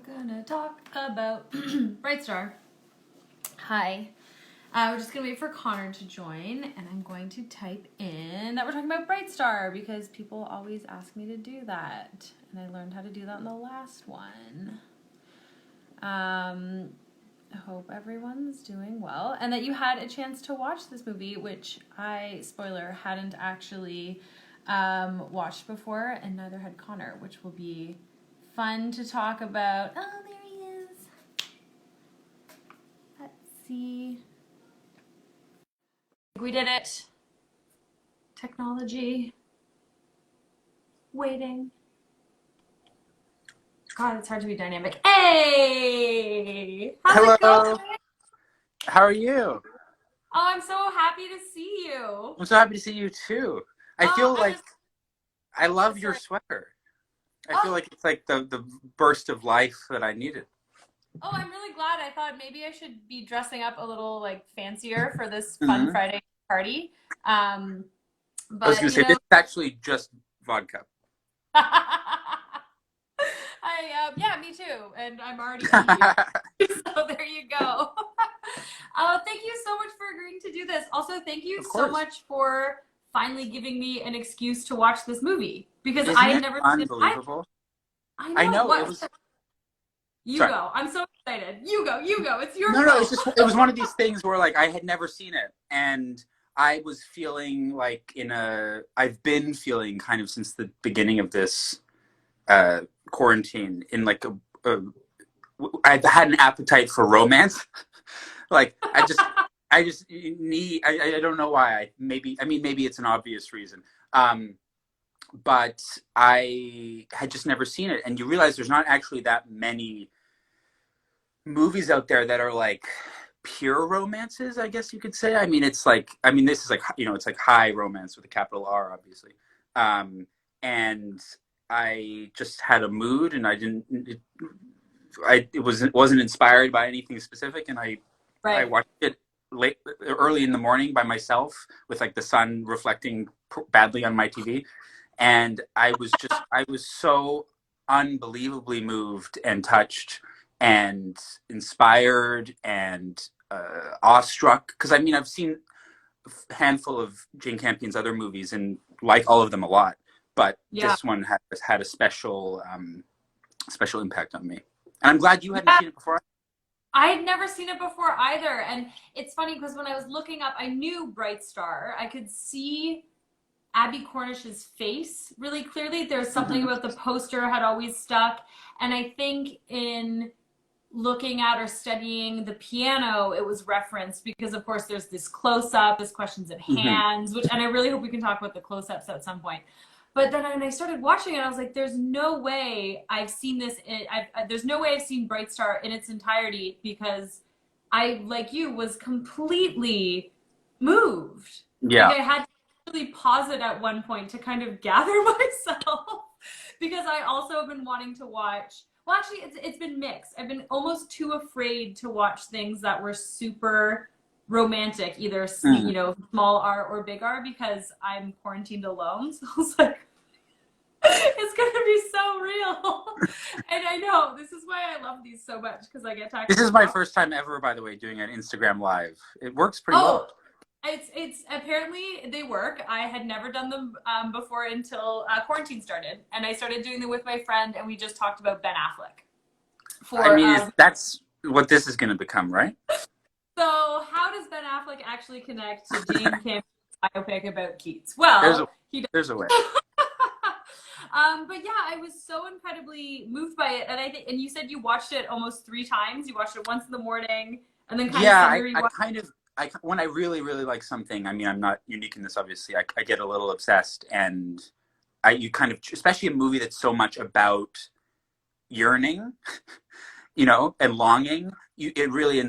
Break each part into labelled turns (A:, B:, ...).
A: gonna talk about Bright Star. Hi. We're just gonna wait for Connor to join, and I'm going to type in that we're talking about Bright Star because people always ask me to do that, and I learned how to do that in the last one. I hope everyone's doing well, and that you had a chance to watch this movie, which I, spoiler, hadn't actually watched before, and neither had Connor, which will be fun to talk about. Oh, there he is. Let's see. We did it. Technology. Waiting. God, it's hard to be dynamic. Hey! How's it
B: Hello.
A: going?
B: How are you?
A: Oh, I'm so happy to see you.
B: I'm so happy to see you too. I feel like I love your
A: Sorry.
B: sweater. I feel like it's like the burst of life that I needed.
A: Oh, I'm really glad. I thought maybe I should be dressing up a little like fancier for this fun
B: Mm-hmm.
A: Friday party.
B: I was
A: But
B: going to
A: you
B: say,
A: know,
B: this is actually just vodka.
A: yeah, me too. And I'm already into you. So there you go. Thank you so much for agreeing to do this. Also, thank you
B: Of
A: so
B: course.
A: much for finally giving me an excuse to watch this movie because
B: Isn't
A: I had
B: it
A: never seen it.
B: unbelievable?
A: I
B: I
A: know
B: know, it
A: what.
B: was...
A: You
B: Sorry.
A: go. I'm so excited. You go. You go. It's your
B: No,
A: fault.
B: it was one of these things where like I had never seen it, and I was feeling like I've been feeling kind of since the beginning of this quarantine in like I've had an appetite for romance. Like I just need, I don't know why. Maybe it's an obvious reason. But I had just never seen it, and you realize there's not actually that many movies out there that are like pure romances, I guess you could say. I mean, it's like, this is like, it's like high romance with a capital R, obviously. And I just had a mood, and it wasn't inspired by anything specific, and I
A: Right.
B: watched it early in the morning by myself with like the sun reflecting badly on my TV, and I was so unbelievably moved and touched and inspired and awestruck, because I've seen a handful of Jane Campion's other movies and like all of them a lot, but
A: Yeah.
B: this one has had a special impact on me, and I'm glad you hadn't
A: Yeah.
B: seen it before.
A: I had never seen it before either. And it's funny because when I was looking up, I knew Bright Star. I could see Abbie Cornish's face really clearly. There's something
B: Mm-hmm.
A: about the poster had always stuck. And I think in looking at or studying the piano, it was referenced because, of course, there's this close up, this questions at
B: Mm-hmm.
A: hands, and I really hope we can talk about the close ups at some point. But then when I started watching it, I was like, there's no way I've seen this. There's no way I've seen Bright Star in its entirety because I, like you, was completely moved.
B: Yeah.
A: Like I had to really pause it at one point to kind of gather myself because I also have been wanting to watch. Well, actually, it's been mixed. I've been almost too afraid to watch things that were super romantic, either small R or big R, because I'm quarantined alone. So I was like, it's gonna be so real. And I know this is why I love these so much because I get to
B: This is my first time ever, by the way, doing an Instagram live. It works pretty well.
A: It's apparently they work. I had never done them before until quarantine started, and I started doing them with my friend, and we just talked about Ben Affleck.
B: That's what this is going to become, right?
A: So how does Ben Affleck actually connect to Jane Campion's biopic about Keats? Well,
B: there's a way.
A: But yeah, I was so incredibly moved by it, and and you said you watched it almost 3 times. You watched it once in the morning, and then
B: when I really, really like something, I'm not unique in this, obviously. I get a little obsessed, and you kind of, especially a movie that's so much about yearning, and longing. It really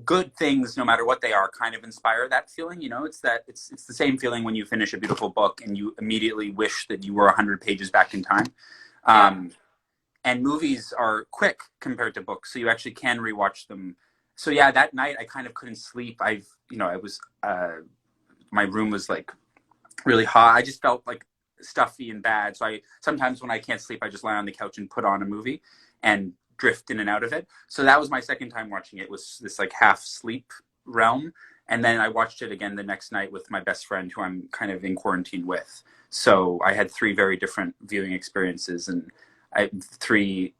B: good things, no matter what they are, kind of inspire that feeling. It's the same feeling when you finish a beautiful book and you immediately wish that you were 100 pages back in time. And movies are quick compared to books, so you actually can rewatch them. So yeah, that night I kind of couldn't sleep. My room was like really hot. I just felt like stuffy and bad. So sometimes when I can't sleep, I just lie on the couch and put on a movie and drift in and out of it. So that was my second time watching it, was this like half sleep realm. And then I watched it again the next night with my best friend who I'm kind of in quarantine with. So I had 3 very different viewing experiences, and I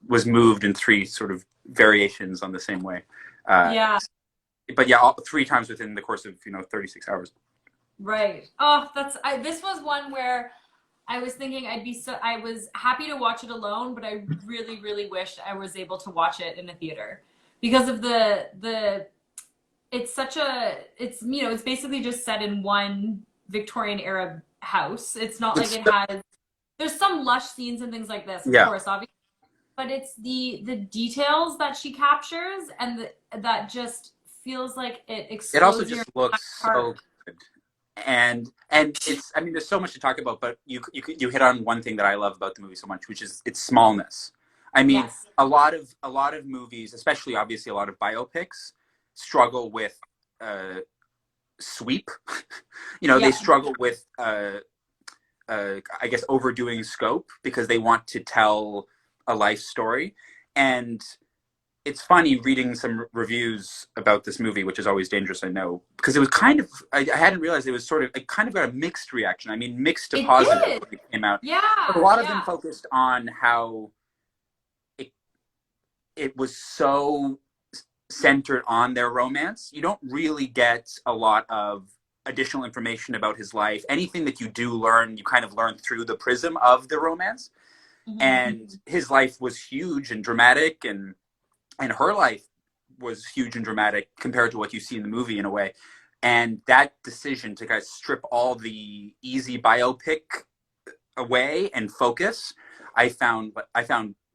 B: was moved in 3 sort of variations on the same way.
A: Yeah.
B: But yeah, all 3 times within the course of, 36 hours.
A: Right. Oh, this was one where I was thinking I was happy to watch it alone, but I really, really wished I was able to watch it in a theater because of it's basically just set in one Victorian era house. It's not like it has, there's some lush scenes and things like this, of course, obviously, but it's the details that she captures, and that just feels like it explodes.
B: It also just looks so good. And it's, I mean, there's so much to talk about, but you hit on one thing that I love about the movie so much, which is its smallness. I mean, a lot of movies, especially obviously a lot of biopics, struggle with sweep. They struggle with I guess overdoing scope because they want to tell a life story. And it's funny reading some reviews about this movie, which is always dangerous, I know, because it was kind of, I hadn't realized it kind of got a mixed reaction. I mean, mixed to positive when it came out.
A: Yeah.
B: But a lot of them focused on how it was so centered on their romance. You don't really get a lot of additional information about his life. Anything that you do learn, you kind of learn through the prism of the romance. Mm-hmm. And his life was huge and dramatic, and her life was huge and dramatic compared to what you see in the movie in a way. And that decision to kind of strip all the easy biopic away and focus, I found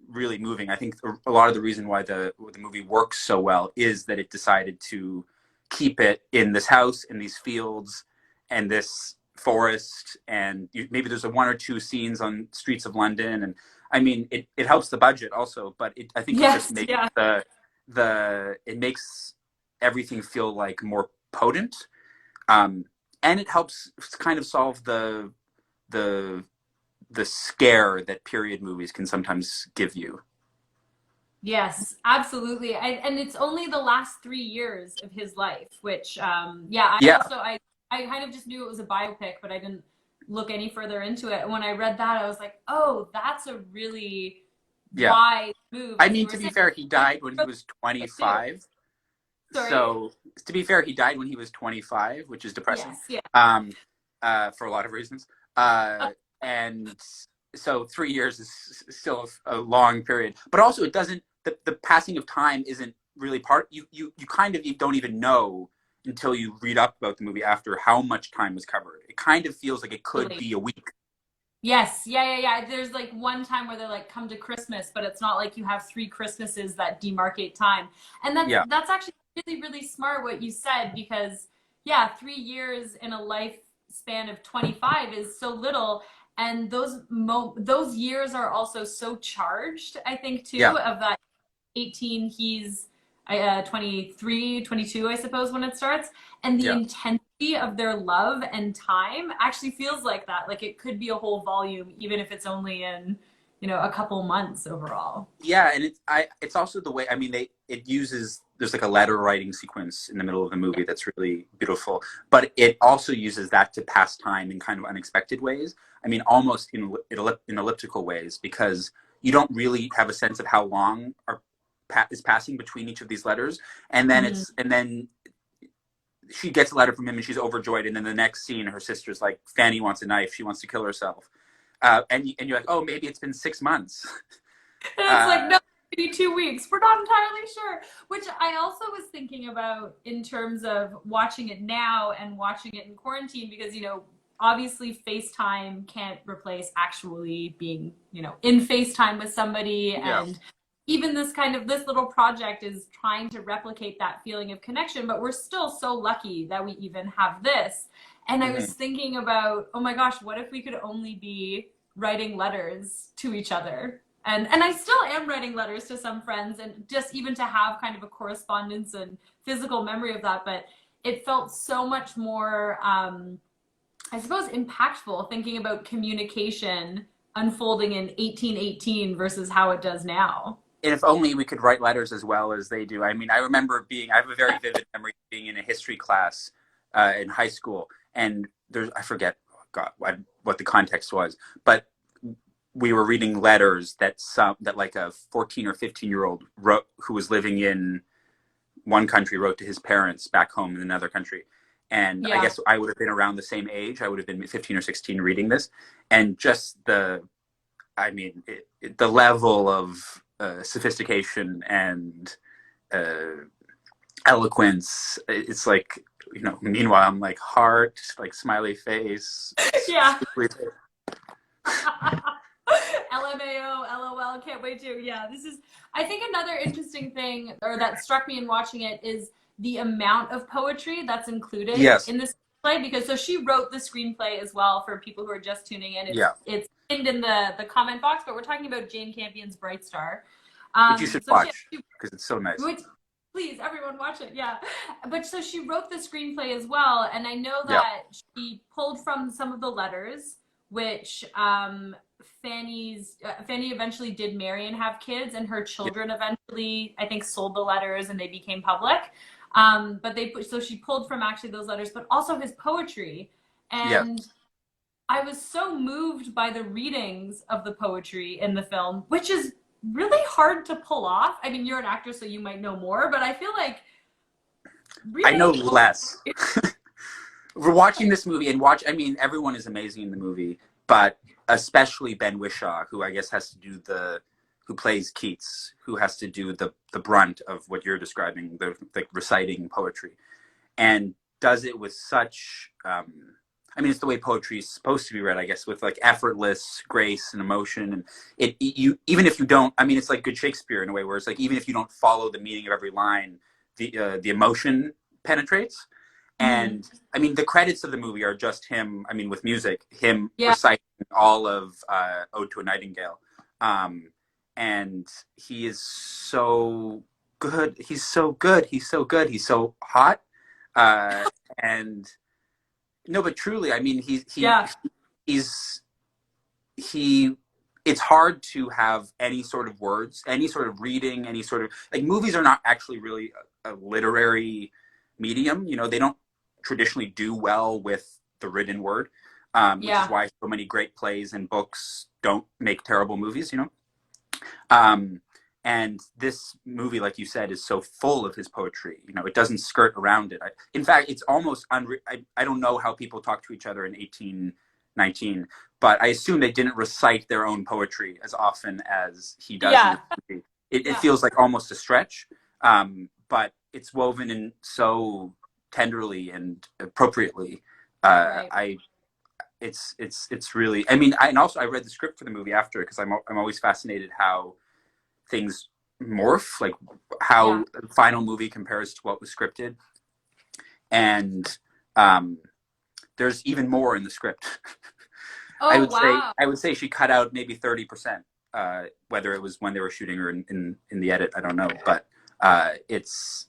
B: really moving. I think a lot of the reason why the movie works so well is that it decided to keep it in this house, in these fields, and this forest, and maybe there's 1 or 2 scenes on streets of London, and I mean it helps the budget also, but I think it just makes it makes everything feel like more potent, and it helps kind of solve the scare that period movies can sometimes give you.
A: Yes, absolutely. And it's only the last 3 years of his life, which I kind of just knew it was a biopic, but I didn't look any further into it. And when I read that, I was like, oh, that's a really wide move.
B: I mean, to be fair, he died when he was 25.
A: Sorry.
B: So, to be fair, he died when he was 25, which is depressing.
A: Yes,
B: for a lot of reasons. And so 3 years is still a long period. But also, it doesn't, the passing of time isn't really you kind of don't even know until you read up about the movie after how much time was covered. It kind of feels like it could be a week.
A: Yes, yeah. There's like one time where they're like, come to Christmas, but it's not like you have 3 Christmases that demarcate time. And that's actually really, really smart what you said, because 3 years in a lifespan of 25 is so little. And those years are also so charged, I think, too, of that 18, he's 23, 22, I suppose, when it starts. And the intensity of their love and time actually feels like that. Like it could be a whole volume, even if it's only in, a couple months overall.
B: Yeah, and it's also the way, I mean, there's like a letter writing sequence in the middle of the movie that's really beautiful, but it also uses that to pass time in kind of unexpected ways. I mean, almost in elliptical ways, because you don't really have a sense of how long is passing between each of these letters, and then and then she gets a letter from him and she's overjoyed, and then the next scene her sister's like, Fanny wants a knife, she wants to kill herself, and you're like, oh, maybe it's been 6 months.
A: And it's like, no, maybe 2 weeks, we're not entirely sure. Which I also was thinking about in terms of watching it now and watching it in quarantine, because obviously FaceTime can't replace actually being in FaceTime with somebody, and even this little project is trying to replicate that feeling of connection, but we're still so lucky that we even have this. And I was thinking about, oh my gosh, what if we could only be writing letters to each other? And I still am writing letters to some friends, and just even to have kind of a correspondence and physical memory of that. But it felt so much more, I suppose, impactful, thinking about communication unfolding in 1818 versus how it does now.
B: if only we could write letters as well as they do. I mean, I have a very vivid memory of being in a history class in high school, and I forget, God, what the context was, but we were reading letters that like a 14 or 15-year-old wrote, who was living in one country, wrote to his parents back home in another country. And I guess I would have been around the same age. I would have been 15 or 16 reading this. And just the level of sophistication and eloquence, it's like, meanwhile I'm like heart, like smiley face.
A: Yeah. LMAO, LOL, can't wait to. Yeah, this is, I think another interesting thing, or that struck me in watching it, is the amount of poetry that's included in this play, because so she wrote the screenplay as well for people who are just tuning in. It's pinned in the comment box, but we're talking about Jane Campion's Bright Star.
B: Which you should watch, because it's so nice.
A: Please, everyone watch it, yeah. But so she wrote the screenplay as well, and I know that she pulled from some of the letters, which Fanny eventually did marry and have kids, and her children eventually, I think, sold the letters and they became public. But so she pulled from actually those letters, but also his poetry. And I was so moved by the readings of the poetry in the film, which is really hard to pull off. I mean, you're an actor, so you might know more, but I feel like
B: I know less. We're watching this movie and everyone is amazing in the movie, but especially Ben Whishaw, who I guess who plays Keats, who has to do the brunt of what you're describing, the reciting poetry, and does it with such, it's the way poetry is supposed to be read, I guess, with like effortless grace and emotion. And even if you don't, it's like good Shakespeare in a way, where it's like, even if you don't follow the meaning of every line, the emotion penetrates. And the credits of the movie are just him, with music, him reciting all of Ode to a Nightingale. And he is so good. He's so good. He's so good. He's so hot. And no, but truly, it's hard to have any sort of words, any sort of reading, any sort of, like, movies are not actually really a literary medium. They don't traditionally do well with the written word, which is why so many great plays and books don't make terrible movies, and this movie, like you said, is so full of his poetry. It doesn't skirt around it. In fact, it's almost I don't know how people talk to each other in 1819, but I assume they didn't recite their own poetry as often as he does in the movie. It feels like almost a stretch, but it's woven in so tenderly and appropriately. It's really, and also I read the script for the movie after, because I'm always fascinated how things morph, like how the final movie compares to what was scripted. And there's even more in the script. I would say she cut out maybe 30%, whether it was when they were shooting or in the edit, I don't know, but it's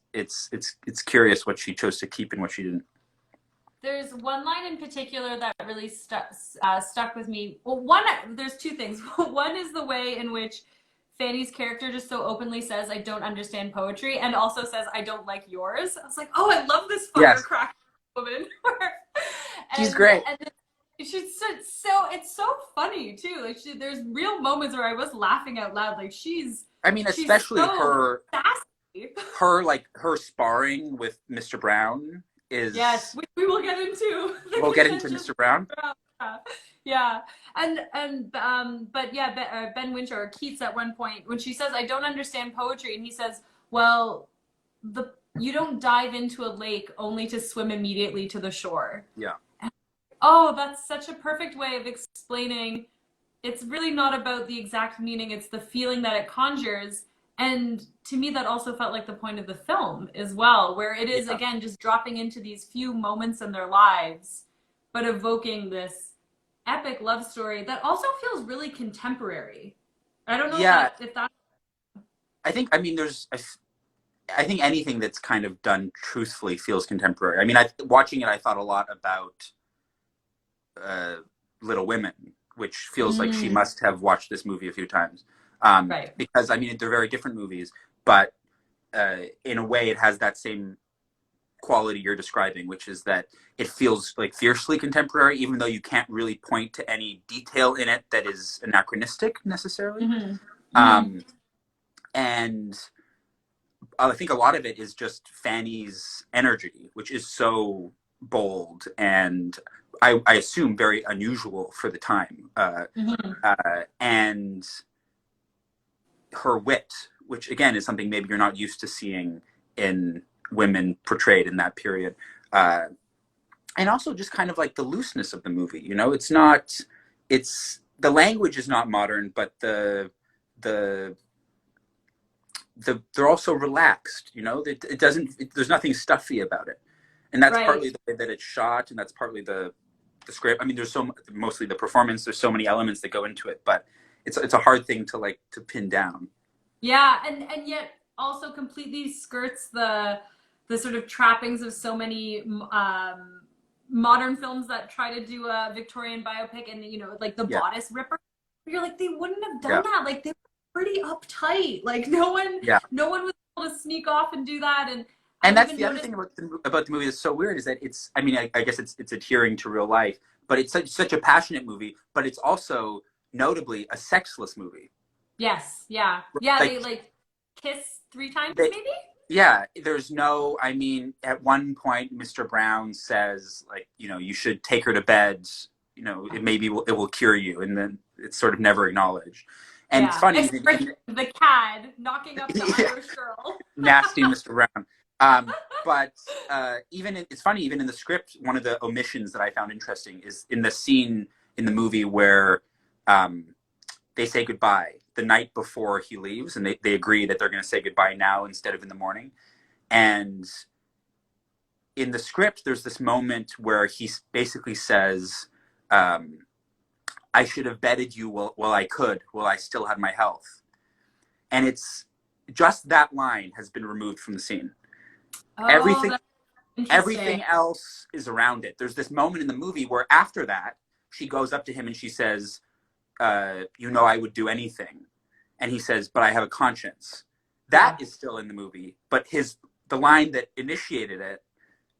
B: curious what she chose to keep and what she didn't.
A: There's one line in particular that really stuck with me. Well, there's two things. One is the way in which Fanny's character just so openly says, "I don't understand poetry," and also says, "I don't like yours." I was like, oh, I love this firecracker woman.
B: She's great.
A: And she's it's so funny too. Like, there's real moments where I was laughing out loud. Like,
B: especially
A: so
B: her
A: sassy.
B: her sparring with Mr. Brown is,
A: we will get into.
B: We'll get into Mr. Brown.
A: Yeah, but Ben Whishaw, or Keats, at one point when she says, "I don't understand poetry," and he says, "Well, you don't dive into a lake only to swim immediately to the shore."
B: Yeah.
A: Oh, that's such a perfect way of explaining. It's really not about the exact meaning; it's the feeling that it conjures. And to me, that also felt like the point of the film as well, where it is, again, just dropping into these few moments in their lives, but evoking this epic love story that also feels really contemporary. I don't know if that...
B: I think anything that's kind of done truthfully feels contemporary. Watching it, I thought a lot about Little Women, which feels like she must have watched this movie a few times.
A: Right.
B: Because I mean they're very different movies, but in a way it has that same quality you're describing, which is that it feels like fiercely contemporary, even though you can't really point to any detail in it that is anachronistic necessarily. And I think a lot of it is just Fanny's energy, which is so bold and I assume very unusual for the time. And her wit, which again is something maybe you're not used to seeing in women portrayed in that period. And also just kind of like the looseness of the movie, you know, the language is not modern, but they're also relaxed, you know, there's nothing stuffy about it. And that's partly the way that it's shot, and that's partly the script. I mean, there's mostly the performance, there's so many elements that go into it, but it's a hard thing to pin down.
A: Yeah, and yet also completely skirts the sort of trappings of so many modern films that try to do a Victorian biopic, and you know, like the bodice ripper. You're like, they wouldn't have done that. Like, they were pretty uptight. Like, no one was able to sneak off and do that. And
B: that's the other thing about the movie that's so weird, is that it's, I mean, I guess it's adhering to real life, but it's such a passionate movie, but it's also notably a sexless movie.
A: Yes, yeah. They like kiss 3 times, maybe?
B: Yeah, there's no, I mean, at one point, Mr. Brown says, like, you know, you should take her to bed, you know, it will cure you, and then it's sort of never acknowledged. And it's funny.
A: The cad knocking up the Irish girl.
B: Nasty Mr. Brown. But it's funny, even in the script, one of the omissions that I found interesting is in the scene in the movie where they say goodbye the night before he leaves, and they agree that they're going to say goodbye now instead of in the morning. And in the script, there's this moment where he basically says, I should have bedded you while I still had my health. And it's just that line has been removed from the scene. Everything else is around it. There's this moment in the movie where after that, she goes up to him and she says, you know, I would do anything. And he says, but I have a conscience. That is still in the movie, but the line that initiated it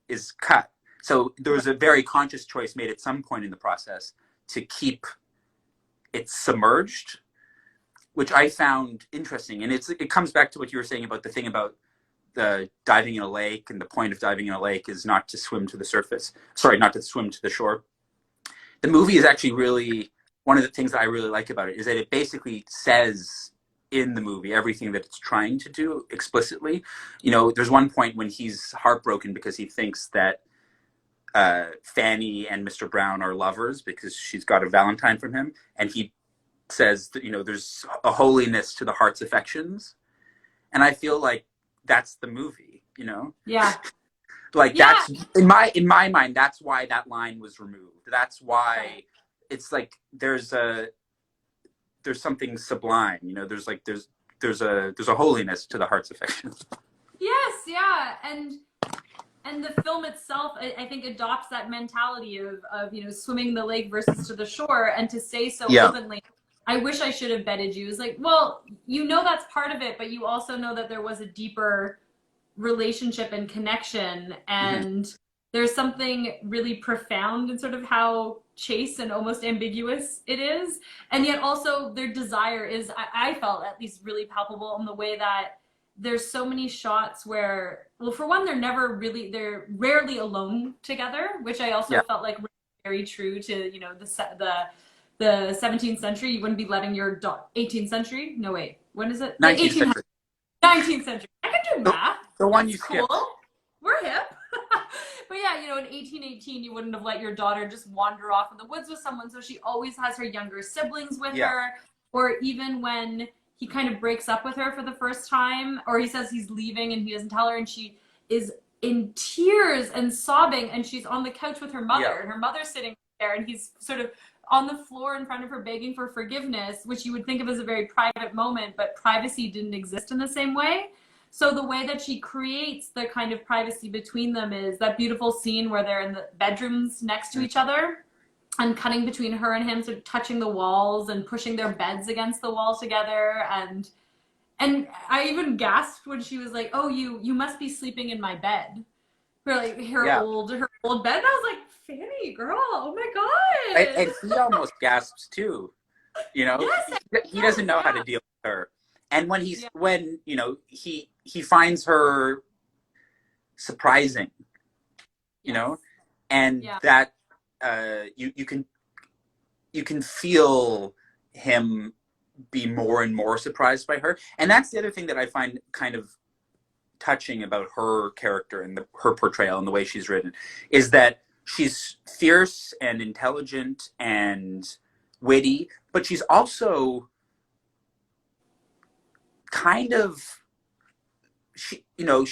B: is cut. So there was a very conscious choice made at some point in the process to keep it submerged, which I found interesting. And it comes back to what you were saying about the thing about the diving in a lake, and the point of diving in a lake is not to swim to the surface. Sorry, not to swim to the shore. The movie is actually really, one of the things that I really like about it is that it basically says in the movie everything that it's trying to do explicitly. You know, there's one point when he's heartbroken because he thinks that Fanny and Mr. Brown are lovers because she's got a Valentine from him. And he says that, you know, there's a holiness to the heart's affections. And I feel like that's the movie, you know?
A: Yeah.
B: That's in my mind, that's why that line was removed. That's why it's like there's something sublime, you know, there's a holiness to the heart's affections.
A: Yes, yeah. And the film itself, I think, adopts that mentality of you know, swimming the lake versus to the shore, and to say so openly, I wish I should have bedded you, is like, well, you know, that's part of it, but you also know that there was a deeper relationship and connection, and there's something really profound in sort of how chaste and almost ambiguous it is. And yet also their desire is, I felt at least, really palpable in the way that there's so many shots where, well, for one, they're rarely alone together, which I also felt like very true to, you know, the 17th century. You wouldn't be letting your 18th century? No, wait. When is it?
B: 19th century.
A: 19th century. I can do math.
B: The one
A: That's
B: you skipped.
A: Cool. We're hip. But yeah, you know, in 1818, you wouldn't have let your daughter just wander off in the woods with someone. So she always has her younger siblings with her. Or even when he kind of breaks up with her for the first time, or he says he's leaving and he doesn't tell her, and she is in tears and sobbing, and she's on the couch with her mother, and her mother's sitting there, and he's sort of on the floor in front of her begging for forgiveness, which you would think of as a very private moment, but privacy didn't exist in the same way. So the way that she creates the kind of privacy between them is that beautiful scene where they're in the bedrooms next to each other, and cutting between her and him, sort of touching the walls and pushing their beds against the wall together. And I even gasped when she was like, "Oh, you must be sleeping in my bed." Her like
B: Yeah.
A: her old bed. And I was like, "Fanny, girl, oh my
B: And
A: god."
B: he almost gasps too. You know,
A: Yes,
B: he doesn't know how to
A: yeah.
B: deal with her. And when
A: Yeah.
B: you know, he finds her surprising, you
A: Yes.
B: know, and
A: Yeah.
B: that you can feel him be more and more surprised by her. And that's the other thing that I find kind of touching about her character and her portrayal and the way she's written, is that she's fierce and intelligent and witty, but she's also kind of, she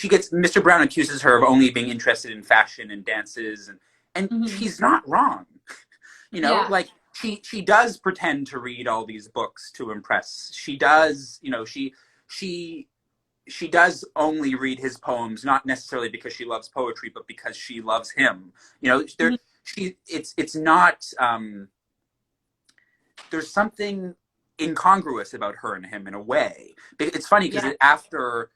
B: gets, Mr. Brown accuses her of only being interested in fashion and dances, and
A: Mm-hmm.
B: she's not wrong.
A: Yeah.
B: Like she does pretend to read all these books to impress. She does, she she does only read his poems, not necessarily because she loves poetry, but because she loves him.
A: Mm-hmm.
B: It's not, there's something incongruous about her and him in a way. It's funny because
A: Yeah.
B: after,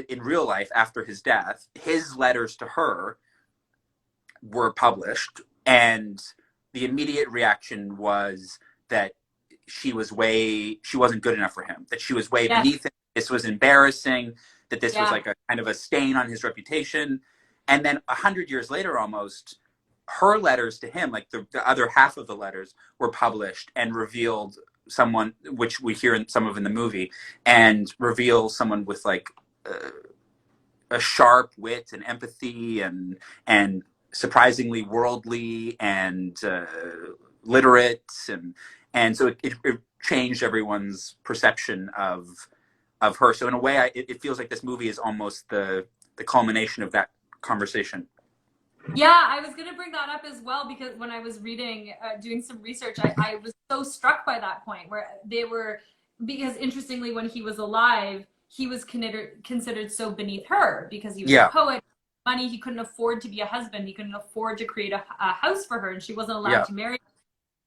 B: in real life, after his death, his letters to her were published, and the immediate reaction was that she wasn't good enough for him, that she was way
A: Yes.
B: beneath him. This was embarrassing, that this was
A: Yeah.
B: like a kind of a stain on his reputation. And then 100 years later, almost, her letters to him, like the other half of the letters, were published and revealed someone, which we hear in some of in the movie, and reveal someone with like a sharp wit and empathy and surprisingly worldly and literate, and so it changed everyone's perception of her. So in a way, it feels like this movie is almost the culmination of that conversation.
A: Yeah, I was going to bring that up as well because when I was reading, doing some research, I was so struck by that point where they were, because interestingly, when he was alive, he was considered so beneath her because he was a
B: Yeah,
A: poet. Money, he couldn't afford to be a husband. He couldn't afford to create a house for her, and she wasn't allowed
B: yeah,
A: to marry.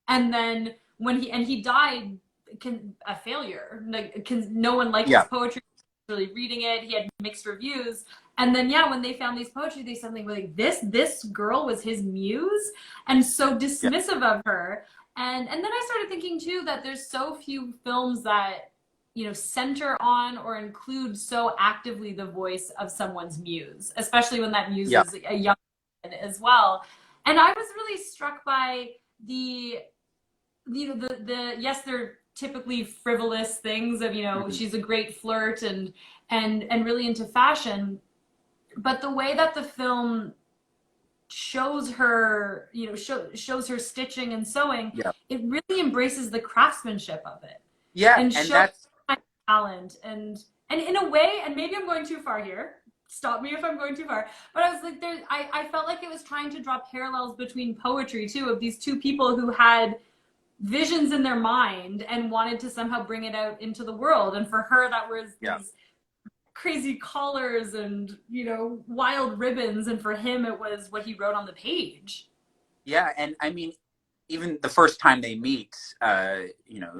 A: And then when he died, a failure. Like, no one liked his
B: yeah,
A: poetry. Really reading it, he had mixed reviews. And then yeah, when they found these poetry, they something like this girl was his muse, and so
B: yeah,
A: dismissive of her. And then I started thinking too that there's so few films that center on or include so actively the voice of someone's muse, especially when that muse
B: yeah,
A: is a young woman as well. And I was really struck by the the yes, they're typically frivolous things of
B: mm-hmm.
A: she's a great flirt and really into fashion, but the way that the film shows her, shows her stitching and sewing,
B: Yeah,
A: it really embraces the craftsmanship of it
B: yeah,
A: and
B: and
A: shows
B: that's
A: talent and in a way, and maybe I'm going too far here, stop me if I'm going too far, but I was like, I felt like it was trying to draw parallels between poetry too, of these two people who had visions in their mind and wanted to somehow bring it out into the world. And for her, that was
B: yeah,
A: these crazy collars and wild ribbons, and for him it was what he wrote on the page.
B: yeah. And I mean, even the first time they meet,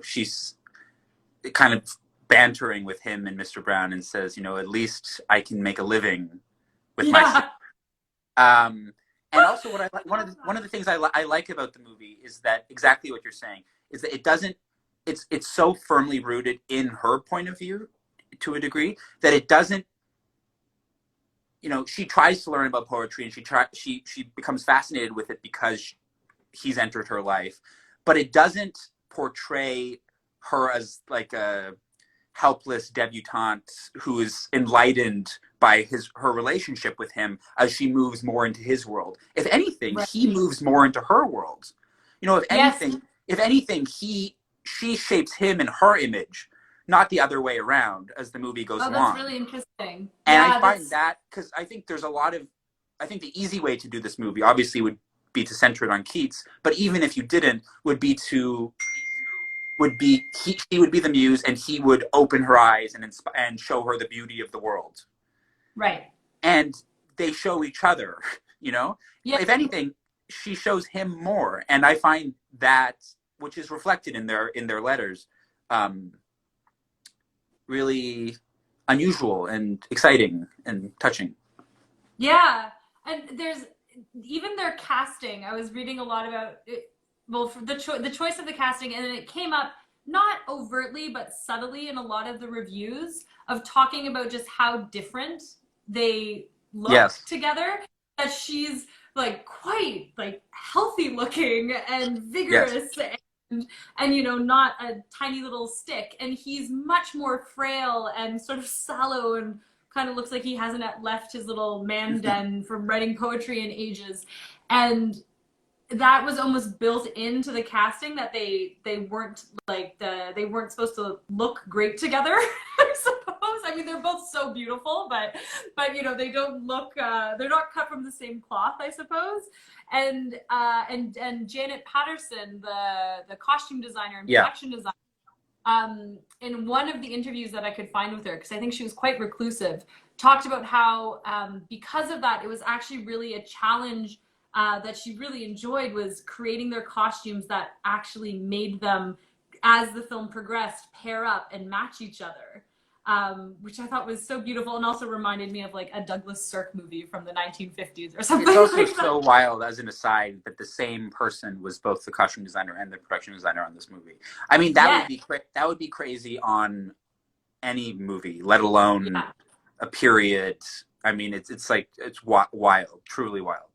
B: she's kind of bantering with him and Mr. Brown and says, at least I can make a living with my. And also, what I like, one of the things I like about the movie is that exactly what you're saying is that it doesn't. It's so firmly rooted in her point of view, to a degree, that it doesn't. She tries to learn about poetry and she becomes fascinated with it because he's entered her life, but it doesn't portray her as like a helpless debutante who is enlightened by her relationship with him as she moves more into his world. If anything,
A: Right.
B: he moves more into her world. If
A: Yes.
B: anything, she shapes him in her image, not the other way around as the movie goes
A: Oh, that's
B: along.
A: really interesting.
B: And I
A: Yeah,
B: find
A: that's
B: that because I think there's I think the easy way to do this movie obviously would be to center it on Keats, but even if you didn't, he would be the muse, and he would open her eyes and show her the beauty of the world.
A: right.
B: And they show each other,
A: Yeah.
B: If anything, she shows him more, and I find that, which is reflected in their letters, really unusual and exciting and touching.
A: Yeah, and there's even their casting. I was reading a lot about it, well, for the choice of the casting, and then it came up not overtly but subtly in a lot of the reviews of talking about just how different they look
B: Yes.
A: together. That she's like quite like healthy looking and
B: Yes.
A: vigorous and you know, not a tiny little stick, and he's much more frail and sort of sallow and kind of looks like he hasn't left his little man den from writing poetry in ages. And that was almost built into the casting, that they weren't like they weren't supposed to look great together. I suppose. I mean, they're both so beautiful, but you know, they don't look they're not cut from the same cloth, I suppose. And Janet Patterson, the costume designer and production designer, in one of the interviews that I could find with her, because I think she was quite reclusive, talked about how because of that, it was actually really a challenge that she really enjoyed, was creating their costumes that actually made them, as the film progressed, pair up and match each other. Which I thought was so beautiful, and also reminded me of like a Douglas Sirk movie from the 1950s or something.
B: It's also
A: like
B: so wild, as an aside, that the same person was both the costume designer and the production designer on this movie. I mean, that would be crazy on any movie, let alone a period. I mean, it's like, it's wild, truly wild.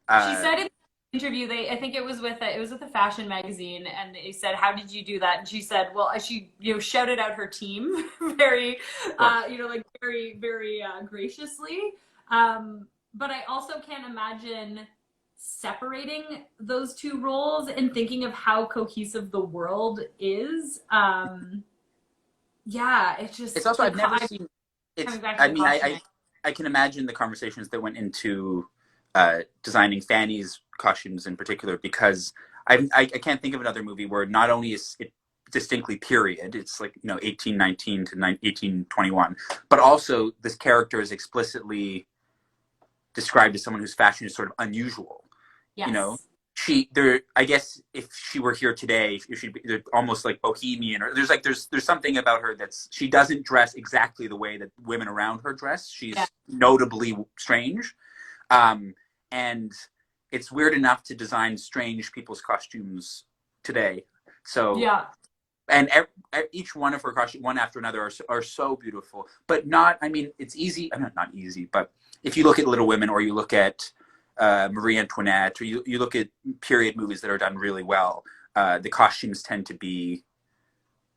A: She said in the interview, I think it was with a fashion magazine, and they said, "How did you do that?" And she said, "Well," she, you know, shouted out her team very, you know, like very, very graciously. But I also can't imagine separating those two roles and thinking of how cohesive the world is. Yeah, it's just.
B: It's also, I've never seen. It's. I mean, I can imagine the conversations that went into designing Fanny's costumes in particular, because I can't think of another movie where not only is it distinctly period, it's like, you know, 1819 to 1821, but also this character is explicitly described as someone whose fashion is sort of unusual.
A: Yes.
B: You know, I guess if she were here today, she'd be almost like bohemian, or there's something about her she doesn't dress exactly the way that women around her dress. She's notably strange. And it's weird enough to design strange people's costumes today. So and each one of her costumes, one after another, are so beautiful. But not, I mean, it's easy. I mean, not easy, but if you look at Little Women, or you look at Marie Antoinette, or you look at period movies that are done really well, the costumes tend to be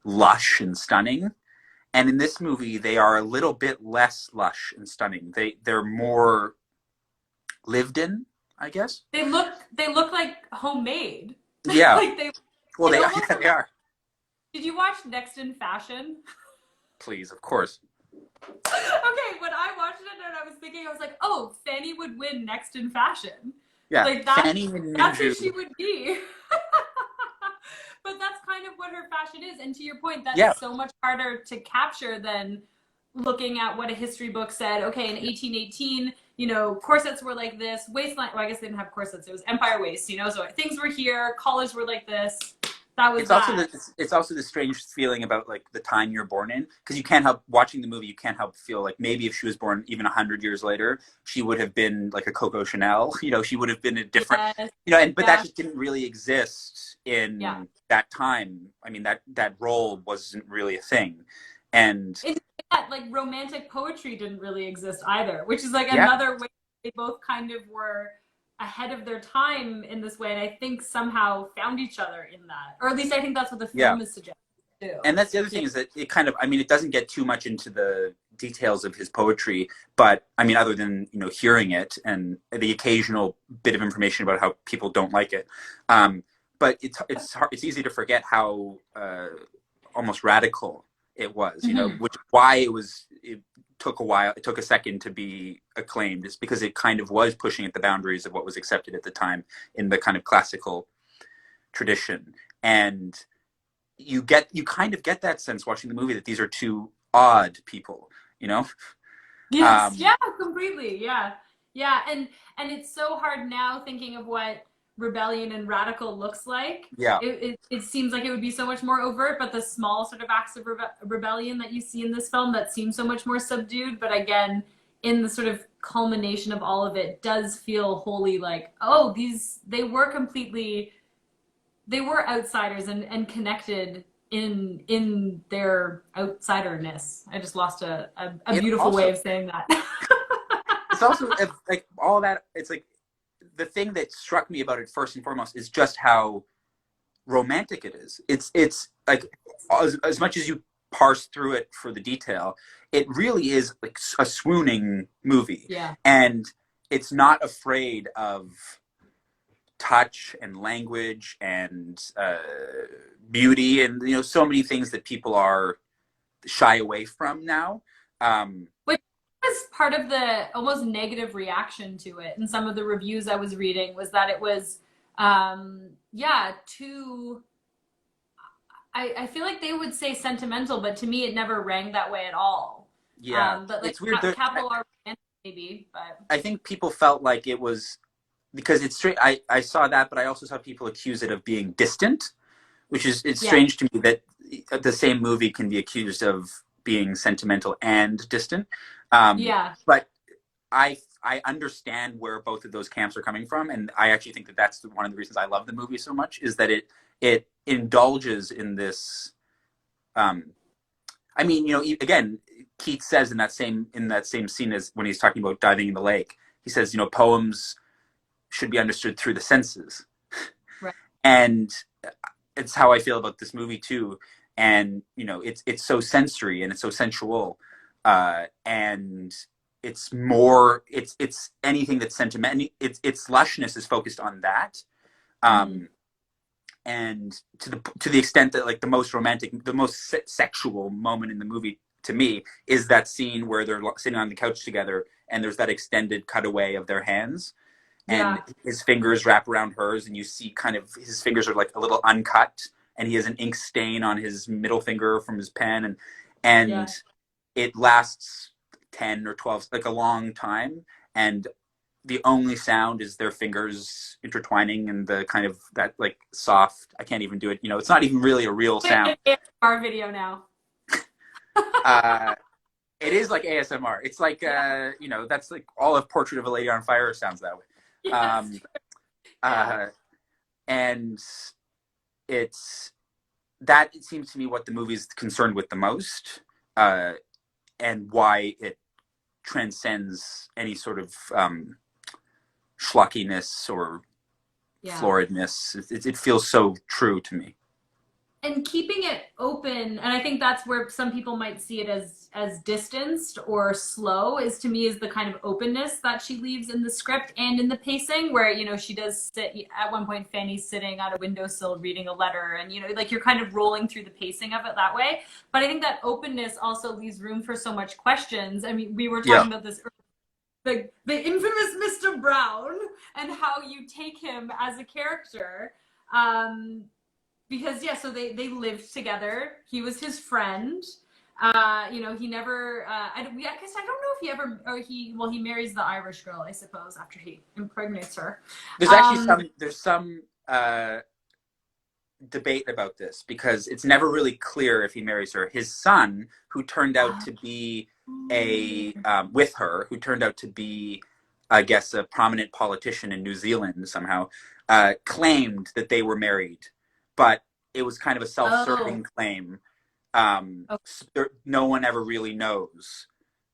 B: lush and stunning. And in this movie, they are a little bit less lush and stunning. They're more lived in, I guess.
A: They look like homemade.
B: Yeah.
A: Like
B: they are.
A: Did you watch Next in Fashion?
B: Please, of course.
A: Okay, when I watched it and I was thinking, I was like, oh, Fanny would win Next in Fashion.
B: Yeah,
A: like that's who she would be. But that's kind of what her fashion is. And to your point, that's so much harder to capture than looking at what a history book said. Okay, in 1818, you know, corsets were like this, waistline, well, I guess they didn't have corsets, it was empire waist, you know, so things were here, collars were like this. That was
B: it's also the strange feeling about like the time you're born in, because you can't help watching the movie. You can't help feel like maybe if she was born even 100 years later, she would have been like a Coco Chanel. You know, she would have been a different. You know, but that just didn't really exist in that time. I mean, that role wasn't really a thing, and
A: like romantic poetry didn't really exist either, which is like another way they both kind of were ahead of their time in this way, and I think somehow found each other in that, or at least I think that's what the film is suggesting too.
B: And that's the other thing, is that it kind of, I mean, it doesn't get too much into the details of his poetry, but I mean, other than, you know, hearing it and the occasional bit of information about how people don't like it, but it's easy to forget how almost radical it was, you know, which why it took a while. It took a second to be acclaimed, is because it kind of was pushing at the boundaries of what was accepted at the time in the kind of classical tradition. And you kind of get that sense watching the movie that these are two odd people, you know?
A: Yes. Completely. Yeah. And it's so hard now thinking of what rebellion and radical looks like.
B: Yeah.
A: It seems like it would be so much more overt, but the small sort of acts of rebellion that you see in this film that seem so much more subdued, but again, in the sort of culmination of all of it, does feel wholly like, oh, they were outsiders and connected in their outsiderness. I just lost a beautiful way of saying that.
B: It's also like all that. It's like the thing that struck me about it first and foremost is just how romantic it is. It's like as much as you parse through it for the detail, it really is like a swooning movie.
A: Yeah.
B: And it's not afraid of touch and language and beauty and, you know, so many things that people are shy away from now.
A: Which was part of the almost negative reaction to it. And some of the reviews I was reading was that it was, too... I feel like they would say sentimental, but to me it never rang that way at all.
B: Yeah,
A: but like
B: it's weird.
A: capital R maybe, but
B: I think people felt like it was because it's straight. I saw that, but I also saw people accuse it of being distant, which is strange to me that the same movie can be accused of being sentimental and distant. But I understand where both of those camps are coming from, and I actually think that that's one of the reasons I love the movie so much is that it indulges in this. I mean, you know, again, Keats says in that same scene as when he's talking about diving in the lake, he says, you know, poems should be understood through the senses,
A: right.
B: And it's how I feel about this movie too. And you know, it's so sensory and it's so sensual, and it's anything that's sentimental. Its lushness is focused on that. And to the extent that like the most romantic, the most sexual moment in the movie to me is that scene where they're sitting on the couch together and there's that extended cutaway of their hands and his fingers wrap around hers and you see kind of his fingers are like a little uncut and he has an ink stain on his middle finger from his pen and it lasts 10 or 12, like a long time, and the only sound is their fingers intertwining and the kind of that like soft, I can't even do it, you know, it's not even really a real sound.
A: Our video now.
B: It is like ASMR. It's like, you know, that's like all of Portrait of a Lady on Fire sounds that way. Yes. And it's, that it seems to me what the movie's concerned with the most, and why it transcends any sort of schluckiness or floridness. It feels so true to me.
A: And keeping it open, and I think that's where some people might see it as distanced or slow, is to me is the kind of openness that she leaves in the script and in the pacing, where, you know, she does sit, at one point Fanny's sitting at a windowsill reading a letter, and, you know, like you're kind of rolling through the pacing of it that way. But I think that openness also leaves room for so much questions. I mean, we were talking about this earlier, the infamous Mr. Brawne and how you take him as a character. Because so they lived together. He was his friend. You know, he never. I guess I don't know if he ever, or he marries the Irish girl, I suppose, after he impregnates her.
B: There's actually some debate about this because it's never really clear if he marries her. His son, who turned out to be with her, who turned out to be, I guess, a prominent politician in New Zealand somehow, claimed that they were married. But it was kind of a self-serving claim. No one ever really knows.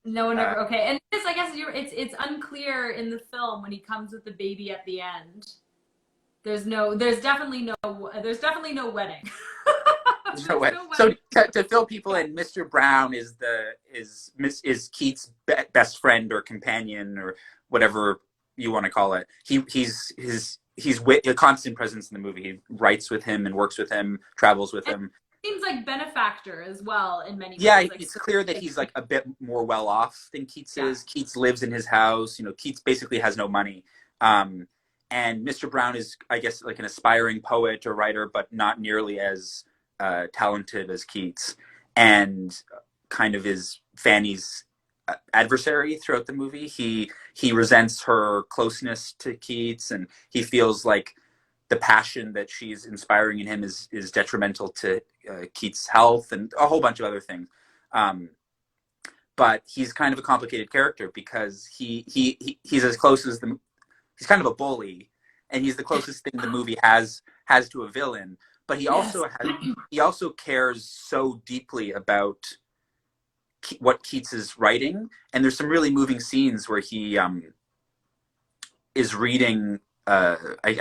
A: No one ever. Okay, and I guess it's unclear in the film when he comes with the baby at the end. There's definitely no wedding.
B: There's no wedding. So to fill people in, Mr. Brawne is Keats' best friend or companion or whatever you want to call it. He's a constant presence in the movie. He writes with him and works with him, travels with him.
A: Seems like benefactor as well in many ways.
B: Yeah,
A: like,
B: it's clear that he's like a bit more well off than Keats is. Keats lives in his house. You know, Keats basically has no money. And Mr. Brawne is, I guess, like an aspiring poet or writer, but not nearly as talented as Keats. And kind of is Fanny's adversary throughout the movie. He resents her closeness to Keats, and he feels like the passion that she's inspiring in him is detrimental to Keats' health and a whole bunch of other things. But he's kind of a complicated character because he's as close as he's kind of a bully, and he's the closest thing the movie has to a villain. But he also cares so deeply about what Keats is writing, and there's some really moving scenes where he is reading. I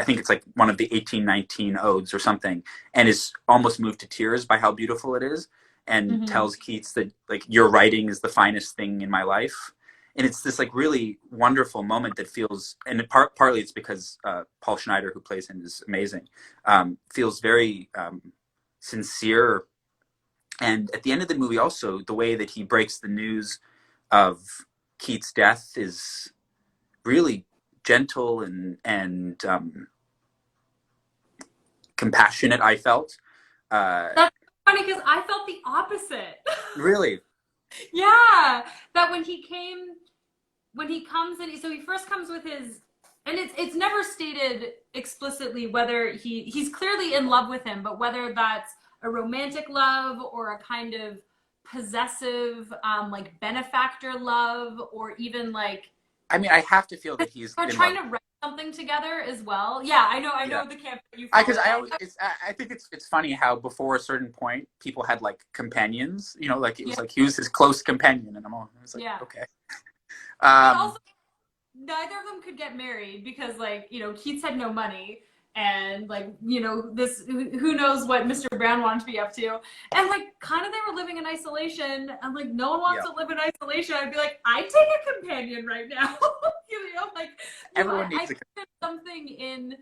B: think it's like one of the 1819 odes or something, and is almost moved to tears by how beautiful it is, and tells Keats that like your writing is the finest thing in my life. And it's this like really wonderful moment that feels, and partly it's because Paul Schneider, who plays him, is amazing, feels very sincere. And at the end of the movie also, the way that he breaks the news of Keats' death is really gentle and compassionate, I felt.
A: That's funny because I felt the opposite.
B: Really?
A: Yeah, that when he comes in, so he first comes with his, and it's never stated explicitly whether he's clearly in love with him, but whether that's a romantic love or a kind of possessive, like benefactor love, or even like.
B: I mean, I have to feel that he's
A: trying to write something together as well. Yeah, I know the camp that you.
B: Because I think it's funny how before a certain point people had like companions. You know, like it was like he was his close companion, and I was like, okay.
A: Also, neither of them could get married because, like, you know, Keats had no money, and like, you know, this who knows what Mr. Brown wanted to be up to, and like, kind of they were living in isolation, and like, no one wants to live in isolation. I'd be like, I take a companion right now. You know, like
B: everyone needs
A: I think something in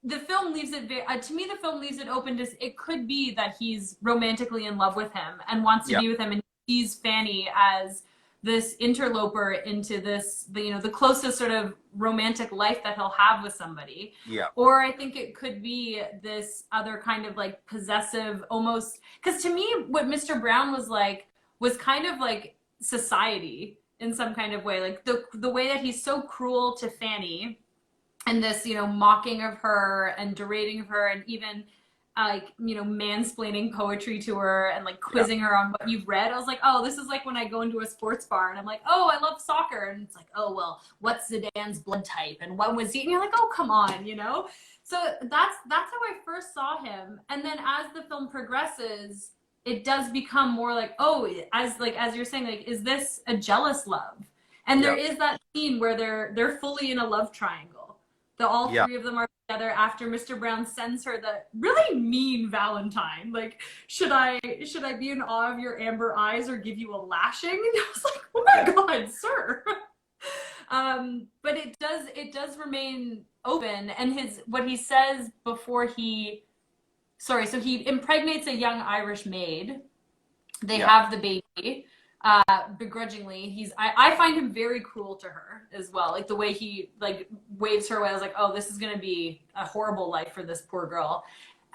A: the film leaves it to me. The film leaves it open to it could be that he's romantically in love with him and wants to be with him, and sees Fanny as this interloper into this, the closest sort of romantic life that he'll have with somebody.
B: Yeah.
A: Or I think it could be this other kind of like possessive, almost, because to me, what Mr. Brown was like was kind of like society in some kind of way, like the way that he's so cruel to Fanny, and this, you know, mocking of her and derading of her, and even like, you know, mansplaining poetry to her and like quizzing her on what you've read. I was like, oh, this is like when I go into a sports bar and I'm like, oh, I love soccer, and it's like, oh, well, what's Zidane's blood type and when was he, and you're like, oh, come on, you know. So that's how I first saw him. And then as the film progresses, it does become more like, oh, as you're saying, like, is this a jealous love? And there is that scene where they're fully in a love triangle. All three of them are together after Mr. Brown sends her the really mean Valentine. Like, should I be in awe of your amber eyes or give you a lashing? And I was like, oh my God, sir. But it does remain open. And what he says before so he impregnates a young Irish maid. They have the baby. Begrudgingly. I find him very cruel to her as well. Like the way he like waves her away. I was like, oh, this is going to be a horrible life for this poor girl.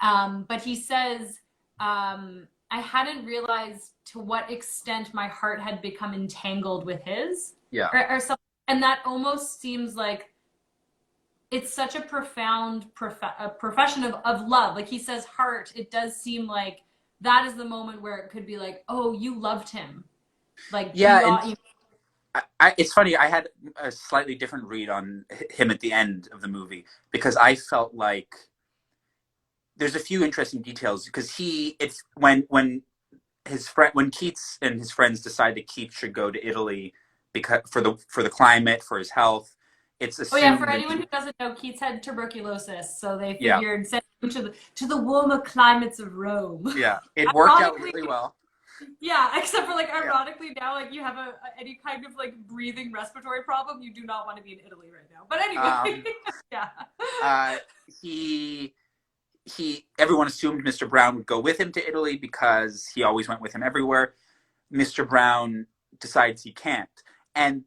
A: But he says, I hadn't realized to what extent my heart had become entangled with his. Yeah. Or something. And that almost seems like it's such a profound profession of love. Like he says heart, it does seem like that is the moment where it could be like, oh, you loved him. Like,
B: it's funny. I had a slightly different read on him at the end of the movie because I felt like there's a few interesting details because it's when Keats and his friends decide that Keats should go to Italy because for the climate, for his health. It's assumed
A: for anyone who doesn't know, Keats had tuberculosis, so they figured send him to the warmer climates of Rome.
B: Yeah, it worked out really well.
A: Yeah, except for like ironically now, like you have any kind of like breathing respiratory problem, you do not want to be in Italy right now. But anyway,
B: everyone assumed Mr. Brown would go with him to Italy because he always went with him everywhere. Mr. Brown decides he can't, and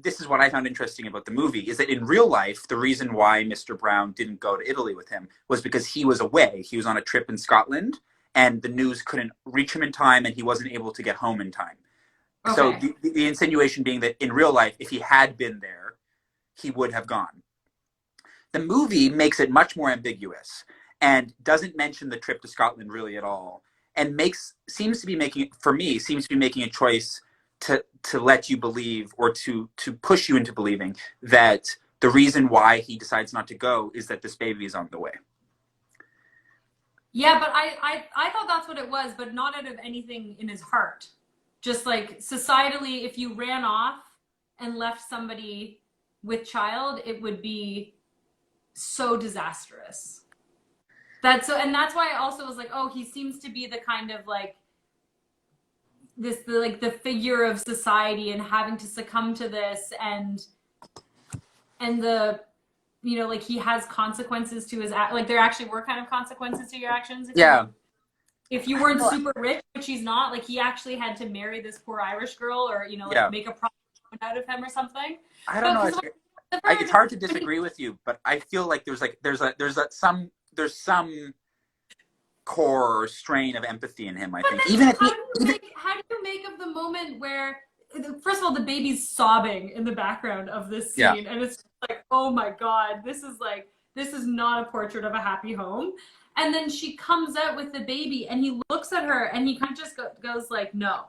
B: this is what I found interesting about the movie is that in real life, the reason why Mr. Brown didn't go to Italy with him was because he was away. He was on a trip in Scotland. And the news couldn't reach him in time, and he wasn't able to get home in time. Okay. So the insinuation being that in real life, if he had been there, he would have gone. The movie makes it much more ambiguous and doesn't mention the trip to Scotland really at all, and seems to be making a choice to let you believe, or to push you into believing that the reason why he decides not to go is that this baby is on the way.
A: Yeah, but I thought that's what it was, but not out of anything in his heart. Just like societally, if you ran off and left somebody with child, it would be so disastrous. And that's why I also was like, oh, he seems to be the kind of like the figure of society, and having to succumb to this, and the, you know, like he has consequences to his like there actually were kind of consequences to your actions. If you weren't super rich, which he's not, like he actually had to marry this poor Irish girl, or, you know, like make a profit out of him or something.
B: I don't know. It's hard to disagree with you, but I feel like there's some core or strain of empathy in him. I think
A: how do you make of the moment where, first of all, the baby's sobbing in the background of this scene, and it's like, oh my God, this is not a portrait of a happy home. And then she comes out with the baby, and he looks at her, and he kind of just goes like, no.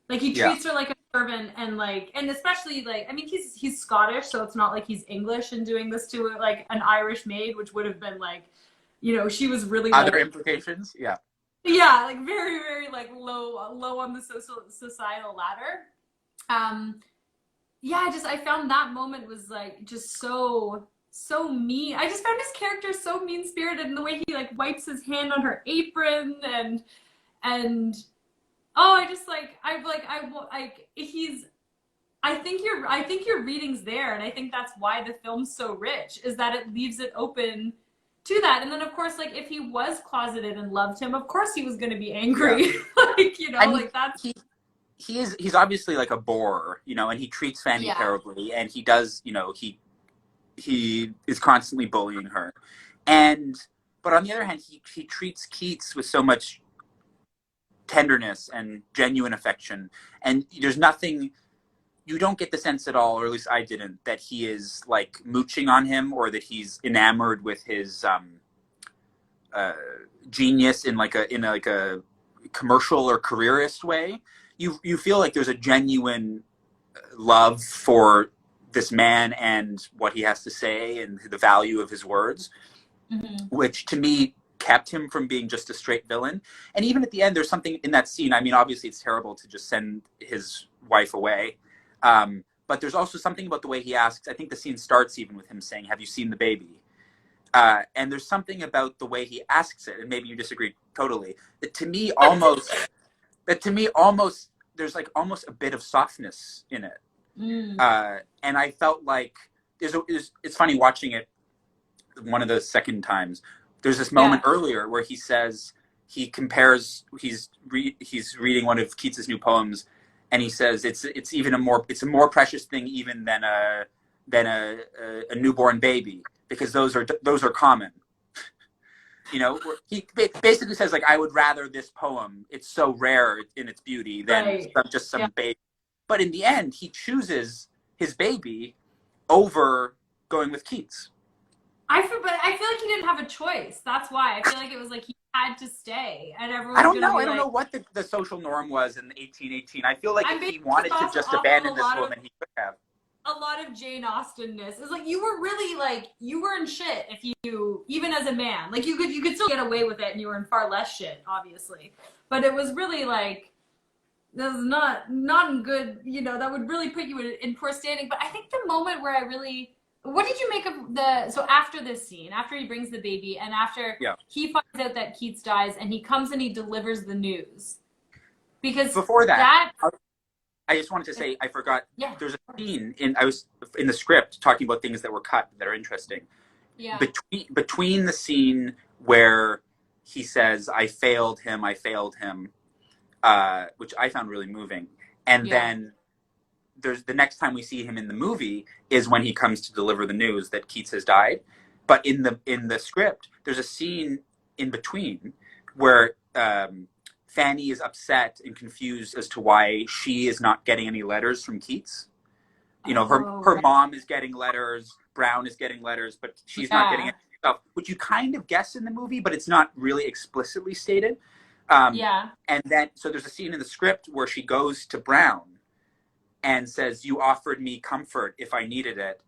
A: Like he treats her like a servant, and especially like, I mean, he's Scottish, so it's not like he's English and doing this to like an Irish maid, which would have been like, you know, she was really
B: other implications. Yeah,
A: like very, very like low on the societal ladder. I found that moment was like just so mean. I just found his character so mean-spirited, and the way he like wipes his hand on her apron, and I think your reading's there, and I think that's why the film's so rich, is that it leaves it open to that. And then of course, like if he was closeted and loved him, of course he was going to be angry. Like, you know, I mean, like that's
B: he's obviously like a bore, you know, and he treats Fanny terribly, and he does, you know, he is constantly bullying her, but on the other hand, he treats Keats with so much tenderness and genuine affection, and there's nothing, you don't get the sense at all, or at least I didn't, that he is like mooching on him, or that he's enamored with his genius in a commercial or careerist way. You feel like there's a genuine love for this man and what he has to say and the value of his words, which to me kept him from being just a straight villain. And even at the end, there's something in that scene. I mean, obviously it's terrible to just send his wife away. But there's also something about the way he asks. I think the scene starts even with him saying, "Have you seen the baby?" And there's something about the way he asks it, and maybe you disagree totally, that to me almost there's like almost a bit of softness in it. And I felt like it's funny watching it one of the second times. There's this moment earlier where he says, he compares, he's reading one of Keats's new poems, and he says it's a more precious thing even than a newborn baby, because those are common. You know, he basically says, like, I would rather this poem, it's so rare in its beauty, than just some baby. But in the end, he chooses his baby over going with Keats.
A: I feel like he didn't have a choice. That's why. I feel like it was like he had to stay, and everyone.
B: I don't know what the social norm was in 1818. I feel like if he wanted to just abandon this woman, he could have.
A: A lot of Jane Austenness. It's like you were really like, you were in shit if you, even as a man, like you could still get away with it, and you were in far less shit, obviously. But it was really like, that was not in good, you know, that would really put you in poor standing. But I think the moment where what did you make of so after this scene, after he brings the baby, and after he finds out that Keats dies, and he comes and he delivers the news? Because
B: before that I just wanted to say, I forgot, there's a scene I was in the script talking about things that were cut that are interesting.
A: Yeah.
B: Between the scene where he says, I failed him, which I found really moving. And then there's the next time we see him in the movie is when he comes to deliver the news that Keats has died. But in the script, there's a scene in between where Fanny is upset and confused as to why she is not getting any letters from Keats. You know, her mom is getting letters, Brown is getting letters, but she's not getting it herself, which you kind of guess in the movie, but it's not really explicitly stated. And then, so there's a scene in the script where she goes to Brown and says, "You offered me comfort if I needed it.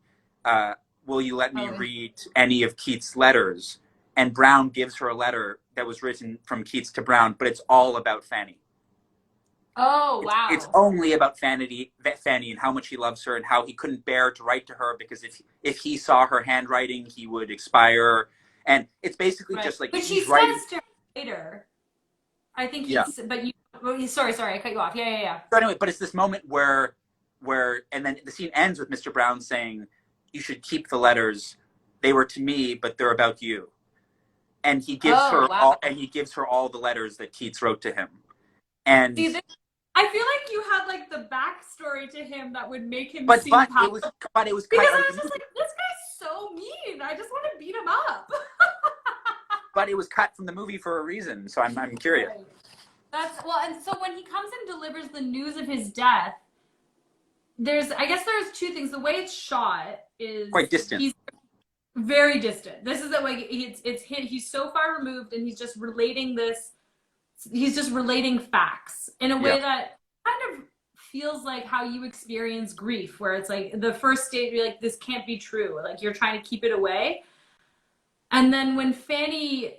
B: Will you let me read any of Keats' letters?" And Brown gives her a letter that was written from Keats to Brown, but it's all about Fanny.
A: Oh, wow.
B: It's only about Fanny and how much he loves her and how he couldn't bear to write to her because if he saw her handwriting, he would expire. And it's basically just like,
A: but she says to her later, I think sorry, I cut you off. Yeah.
B: So anyway, but it's this moment where, and then the scene ends with Mr. Brown saying, "You should keep the letters. They were to me, but they're about you." And he gives her all the letters that Keats wrote to him. And
A: see, I feel like you had like the backstory to him that would make him seem powerful.
B: It was
A: because I was just like, this guy's so mean. I just want to beat him up.
B: But it was cut from the movie for a reason, so I'm curious.
A: Right. And so when he comes and delivers the news of his death, there's two things. The way it's shot is
B: quite distant.
A: He's very distant. This is the way he's so far removed, and he's just relating this. He's just relating facts in a way that kind of feels like how you experience grief, where it's like the first stage, you're like, this can't be true. Like you're trying to keep it away. And then when Fanny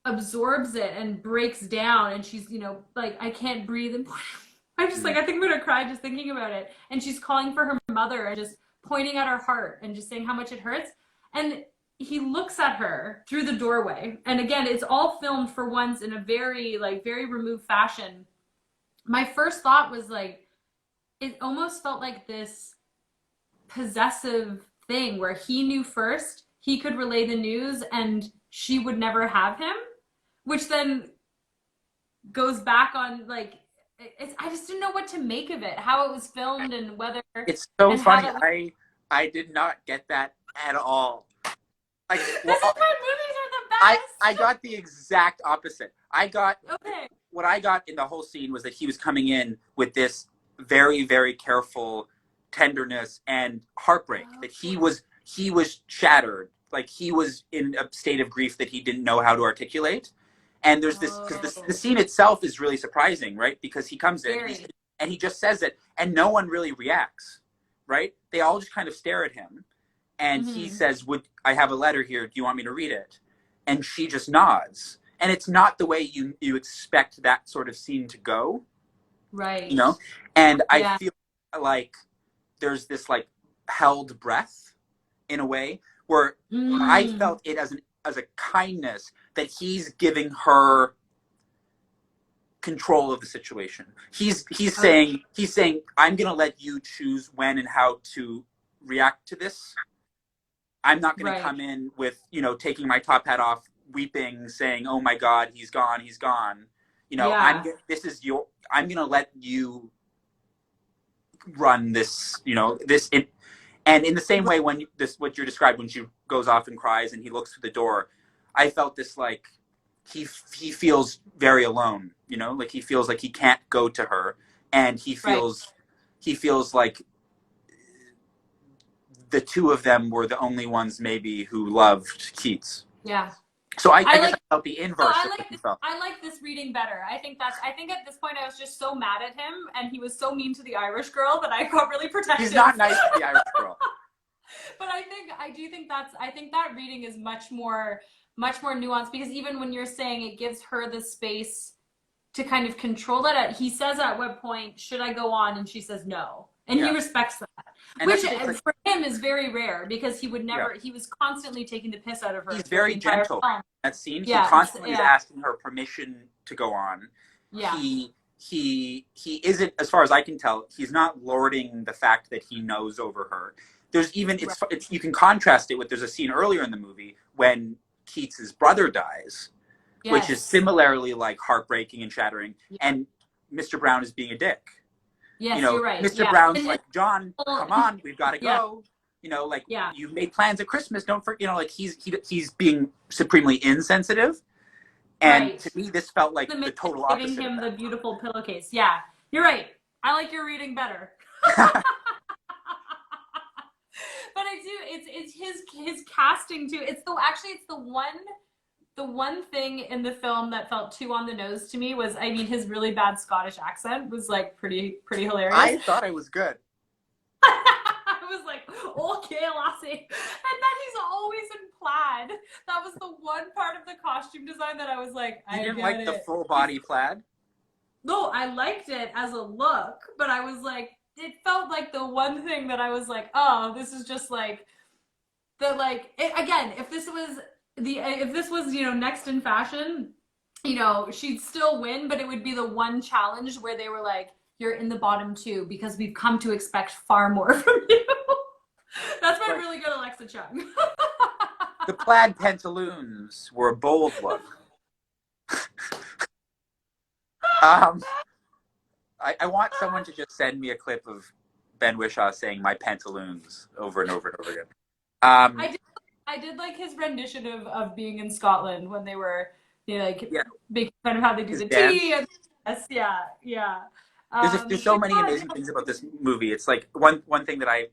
A: absorbs it and breaks down and she's, like, I can't breathe. And I'm just like, I think I'm going to cry just thinking about it. And she's calling for her mother and just pointing at her heart and just saying how much it hurts. And he looks at her through the doorway. And again, it's all filmed for once in a very removed fashion. My first thought was like, it almost felt like this possessive thing where he knew first, he could relay the news and she would never have him, which then goes back on like, I just didn't know what to make of it, how it was filmed and whether
B: it's so funny. I did not get that at all. Like,
A: this is why movies are the best.
B: I got the exact opposite. What I got in the whole scene was that he was coming in with this very, very careful tenderness and heartbreak, that he was shattered, like he was in a state of grief that he didn't know how to articulate. And there's this, because the scene itself is really surprising, right? Because he comes in and he just says it and no one really reacts, right? They all just kind of stare at him. And he says, I have a letter here. Do you want me to read it? And she just nods. And it's not the way you expect that sort of scene to go.
A: Right.
B: And I feel like there's this like held breath in a way where I felt it as a kindness that he's giving her control of the situation. He's saying, I'm going to let you choose when and how to react to this. I'm not going to come in with, taking my top hat off, weeping, saying, "Oh my God, he's gone. I'm going to let you run this, and in the same way when what you're described, when she goes off and cries and he looks through the door, I felt this like he feels very alone, like he feels like he can't go to her, and he feels like the two of them were the only ones maybe who loved Keats. Yeah. So I guess I felt the inverse.
A: I like this reading better. I think at this point I was just so mad at him and he was so mean to the Irish girl that I got really protective.
B: He's not nice to the Irish girl.
A: But I think that reading is much more nuanced, because even when you're saying it gives her the space to kind of control that, he says at what point, should I go on? And she says no. And he respects that. And which for him is very rare, because he would never, he was constantly taking the piss out of her.
B: He's very gentle in that scene. He constantly is asking her permission to go on. Yeah. He isn't, as far as I can tell, he's not lording the fact that he knows over her. There's even, it's you can contrast it with, there's a scene earlier in the movie when Keats's brother dies, which is similarly like heartbreaking and shattering, and Mr. Brown is being a dick.
A: Yes, you're right.
B: Mr. Brown's like, "John, come on, we've got to go. You've made plans at Christmas. Don't forget." He's being supremely insensitive. And to me, this felt like the total opposite.
A: Giving him the beautiful pillowcase. Yeah, you're right. I like your reading better. But I do. It's his casting too. It's the one thing in the film that felt too on the nose to me was, I mean, his really bad Scottish accent was like pretty hilarious.
B: I thought I was good.
A: I was like, okay, lassie. And then he's always in plaid. That was the one part of the costume design that I was like, I
B: You didn't
A: get
B: like
A: it.
B: the full body plaid?
A: No, I liked it as a look, but I was like, it felt like the one thing that I was like, oh, this is just like again, if this was, you know, next in fashion, you know, she'd still win, but it would be the one challenge where they were like, you're in the bottom two because we've come to expect far more from you. That's my really good Alexa Chung.
B: The plaid pantaloons were a bold look. I want someone to just send me a clip of Ben Whishaw saying "my pantaloons" over and over and over again.
A: I did like his rendition of being in Scotland when they were, you know, like making fun of how they do the tea. And, yeah.
B: There's so many amazing things about this movie. It's like one thing that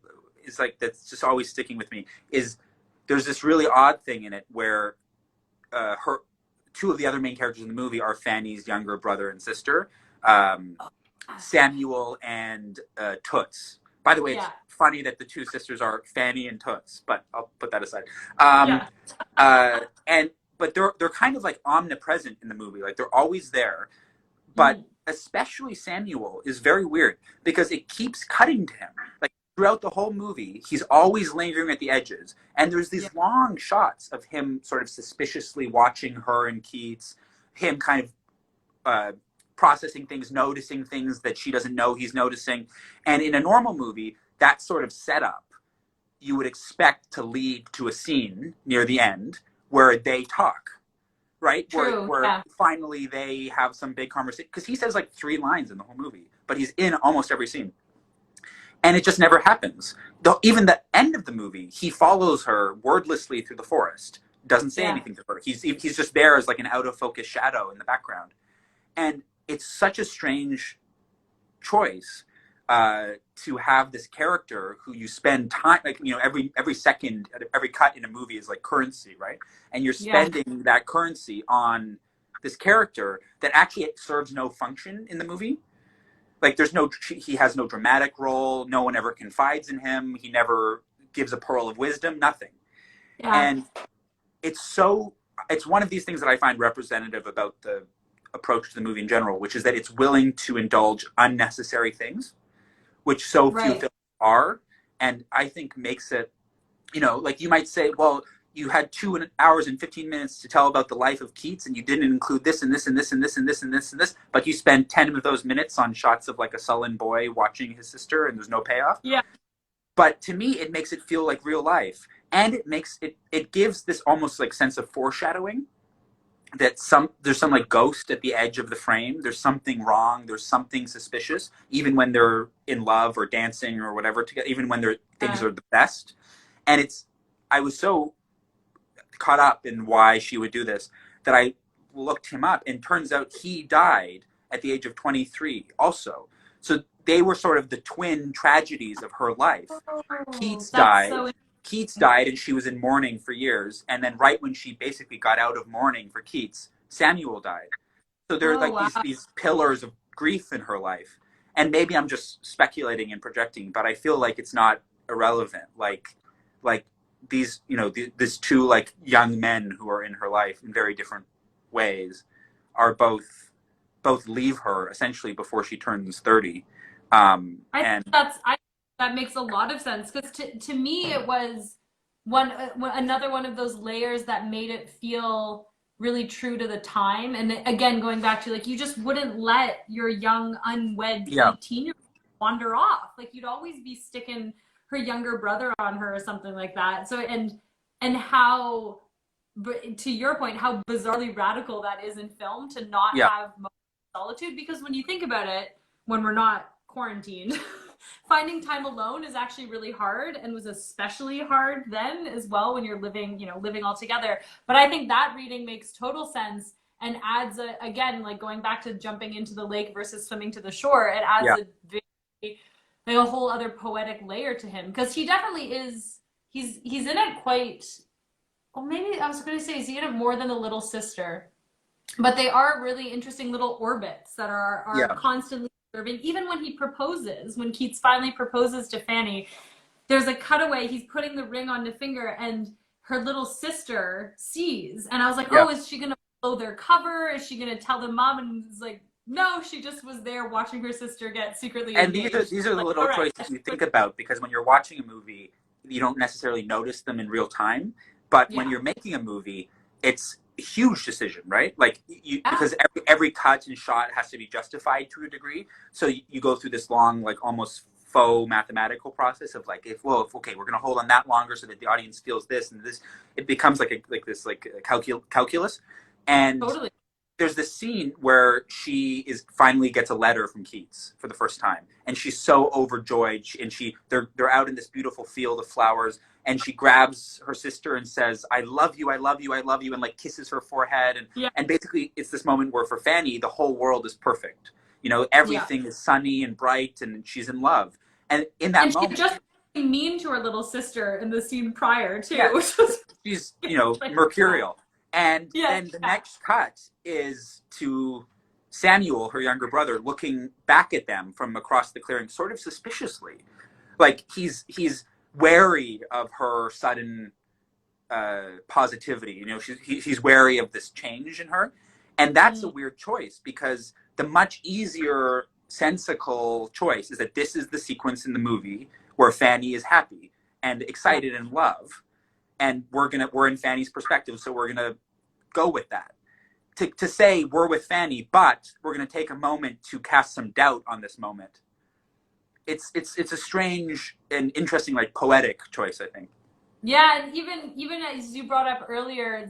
B: that's just always sticking with me is there's this really odd thing in it where two of the other main characters in the movie are Fanny's younger brother and sister, Samuel and Toots. By the way, it's funny that the two sisters are Fanny and Toots, but I'll put that aside. But they're kind of like omnipresent in the movie. Like they're always there, but especially Samuel is very weird because it keeps cutting to him. Like throughout the whole movie, he's always lingering at the edges, and there's these long shots of him sort of suspiciously watching her and Keats, him kind of processing things, noticing things that she doesn't know he's noticing. And in a normal movie, that sort of setup you would expect to lead to a scene near the end where they talk, right?
A: True,
B: where finally they have some big conversation. Because he says like 3 lines in the whole movie, but he's in almost every scene. And it just never happens. Though even the end of the movie, he follows her wordlessly through the forest, doesn't say anything to her. He's just there as like an out of focus shadow in the background. And it's such a strange choice to have this character who you spend time, like, you know, every second, every cut in a movie is like currency, right? And you're spending that currency on this character that actually serves no function in the movie. Like he has no dramatic role. No one ever confides in him. He never gives a pearl of wisdom, nothing. And it's one of these things that I find representative about the approach to the movie in general, which is that it's willing to indulge unnecessary things, which so few films are. And I think makes it, you know, like you might say, well, you had 2 hours and 15 minutes to tell about the life of Keats and you didn't include this and this and this and this and this and this and this, but you spend 10 of those minutes on shots of like a sullen boy watching his sister and there's no payoff. Yeah. But to me, it makes it feel like real life. And it gives this almost like sense of foreshadowing that there's some like ghost at the edge of the frame. There's something wrong. There's something suspicious, even when they're in love or dancing or whatever together, even when things are the best. And I was so caught up in why she would do this that I looked him up, and turns out he died at the age of 23 also. So they were sort of the twin tragedies of her life. Keats died and she was in mourning for years, and then right when she basically got out of mourning for Keats, Samuel died. So there are these pillars of grief in her life. And maybe I'm just speculating and projecting, but I feel like it's not irrelevant. Like these, you know, these two like young men who are in her life in very different ways are both leave her essentially before she turns 30.
A: That makes a lot of sense, because to me it was another one of those layers that made it feel really true to the time. And again, going back to like, you just wouldn't let your young unwed 18-year-old wander off. Like you'd always be sticking her younger brother on her or something like that. So and how, to your point, how bizarrely radical that is in film to not have solitude. Because when you think about it, when we're not quarantined, finding time alone is actually really hard, and was especially hard then as well when you're living all together. But I think that reading makes total sense and adds again, like going back to jumping into the lake versus swimming to the shore, it adds a whole other poetic layer to him, because he definitely is he's in it quite, well, maybe I was going to say he's in it more than the little sister. But they are really interesting little orbits that are constantly serving. Even when he proposes, when Keats finally proposes to Fanny, there's a cutaway. He's putting the ring on the finger, and her little sister sees. And I was like, oh, is she going to blow their cover? Is she going to tell them mom? And it's like, no, she just was there watching her sister get secretly engaged.
B: And these are the little choices you think about, because when you're watching a movie, you don't necessarily notice them in real time. But when you're making a movie, it's a huge decision, right? Like because every cut and shot has to be justified to a degree. So you go through this long, like almost faux mathematical process of like, if okay, we're going to hold on that longer so that the audience feels this and this. It becomes like a calculus. And there's this scene where she finally gets a letter from Keats for the first time, and she's so overjoyed. And they're out in this beautiful field of flowers, and she grabs her sister and says, "I love you, I love you, I love you," and like kisses her forehead. And basically, it's this moment where for Fanny, the whole world is perfect. You know, everything is sunny and bright, and she's in love. And in that moment,
A: she's just mean to her little sister in the scene prior too.
B: Yeah, she's mercurial. And then the next cut is to Samuel, her younger brother, looking back at them from across the clearing, sort of suspiciously. Like he's wary of her sudden positivity. You know, he's wary of this change in her. And that's a weird choice, because the much easier, sensical choice is that this is the sequence in the movie where Fanny is happy and excited and in love. And we're in Fanny's perspective, so we're gonna go with that. To say we're with Fanny, but we're gonna take a moment to cast some doubt on this moment. It's a strange and interesting, like poetic choice, I think.
A: Yeah, and even as you brought up earlier,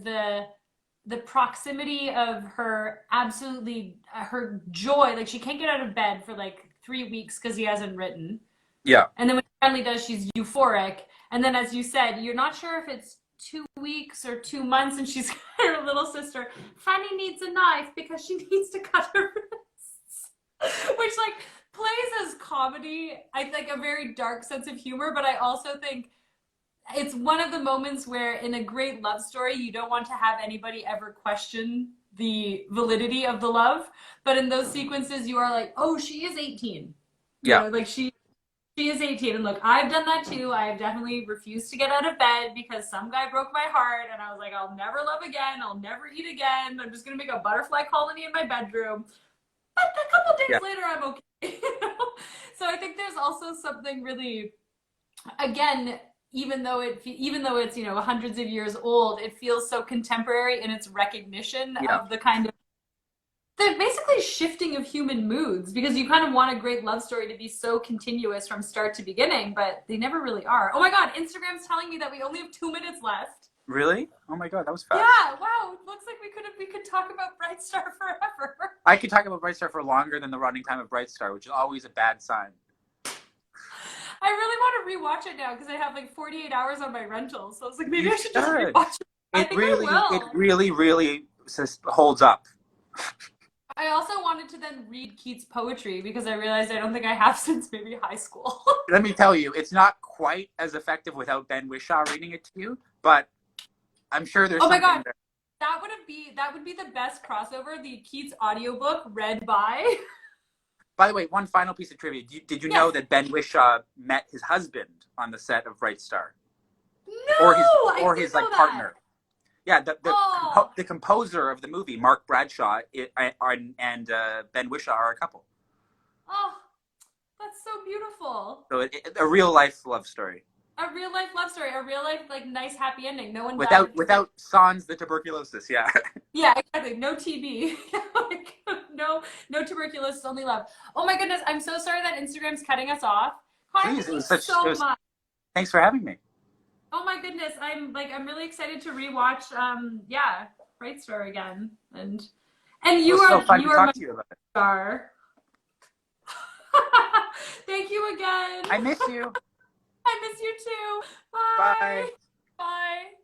A: the proximity of her her joy, like she can't get out of bed for like 3 weeks because he hasn't written.
B: Yeah.
A: And then when she finally does, she's euphoric. And then, as you said, you're not sure if it's 2 weeks or 2 months, and she's her little sister, Fanny needs a knife because she needs to cut her wrists. Which, like, plays as comedy, I think a very dark sense of humor, but I also think it's one of the moments where in a great love story, you don't want to have anybody ever question the validity of the love. But in those sequences, you are like, oh, she is 18. You know, like she is 18, and look, I've done that too. I have definitely refused to get out of bed because some guy broke my heart, and I was like, I'll never love again. I'll never eat again. I'm just going to make a butterfly colony in my bedroom. But a couple days later, I'm okay. You know? So I think there's also something really, again, even though it's, you know, hundreds of years old, it feels so contemporary in its recognition of the kind of the basically shifting of human moods, because you kind of want a great love story to be so continuous from start to beginning, but they never really are. Oh my God, Instagram's telling me that we only have 2 minutes left.
B: Really? Oh my God, that was fast.
A: Yeah, wow. Looks like we could talk about Bright Star forever.
B: I could talk about Bright Star for longer than the running time of Bright Star, which is always a bad sign.
A: I really want to rewatch it now because I have like 48 hours on my rental. So I was like, maybe I should just rewatch it.
B: It really holds up.
A: I also wanted to then read Keats' poetry because I realized I don't think I have since maybe high school.
B: Let me tell you, it's not quite as effective without Ben Whishaw reading it to you, but I'm sure there's something there.
A: That would be the best crossover, the Keats audiobook read by.
B: By the way, one final piece of trivia. Did you know that Ben Whishaw met his husband on the set of Bright Star?
A: No,
B: or his like partner. Yeah, the composer of the movie, Mark Bradshaw, and Ben Whishaw are a couple.
A: Oh, that's so beautiful.
B: So a real life love story.
A: A real life love story. A real life like nice happy ending. No one
B: without sans the tuberculosis. Yeah.
A: Yeah, exactly. No TB. no tuberculosis. Only love. Oh my goodness! I'm so sorry that Instagram's cutting us off. Connor, thank you so much.
B: Thanks for having me.
A: Oh my goodness, I'm really excited to rewatch Bright Star again. And you are
B: so fun to talk to you about it.
A: Star. Thank you again.
B: I miss you.
A: I miss you too. Bye.
B: Bye.
A: Bye.